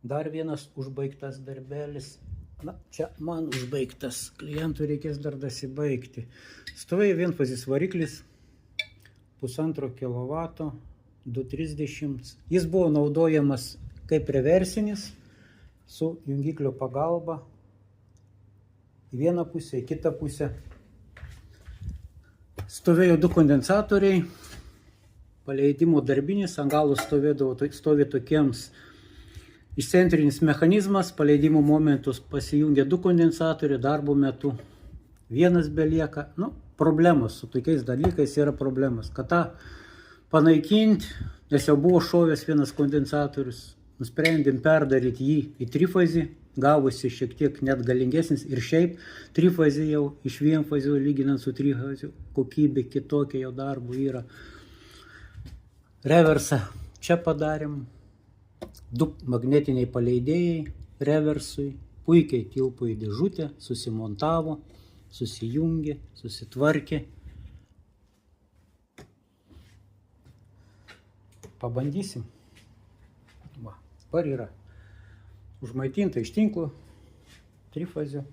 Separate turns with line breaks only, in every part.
Dar vienas užbaigtas darbelis. Na, čia man užbaigtas. Klientui reikės dar dasibaigti. Stovėjo vienfazis variklis, 1,5 kW, 230. Jis buvo naudojamas kaip reversinis su jungiklio pagalba. Į vieną pusę, į kitą pusę. Stovėjo 2 kondensatoriai. Paleidimo darbinis, ant galo stovi tokiems išcentrinis mechanizmas, paleidimo momentus pasijungia 2 kondensatoriai, darbo metu vienas belieka. Problemos su tokiais dalykais yra problemas. Kad tą panaikinti, nes jau buvo šovęs vienas kondensatorius, nusprendėm perdaryti jį į trifazį, gavosi šiek tiek net galingesnis ir šiaip trifazį jau iš vienfazio lyginant su trifazio kokybė kitokia jo darbo yra. Reversą čia padarėm, 2 magnetiniai paleidėjai reversui, puikiai tilpo į dėžutę, susimontavo, susijungė, susitvarkė. Pabandysim. Va, dabar yra užmaitinta iš tinklo trifazio.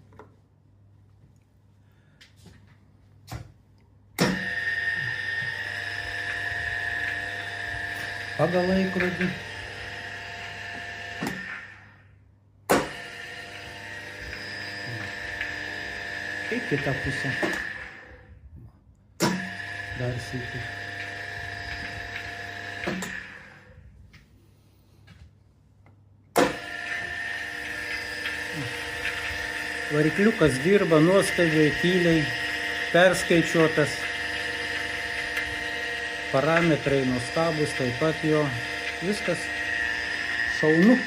Pagal laikrodį. Kaip kita pusė. Dar sykį. Varikliukas dirba nuostabiai, tyliai, perskaičiuotas. Parametrai nuostabus, taip pat jo viskas šaunu.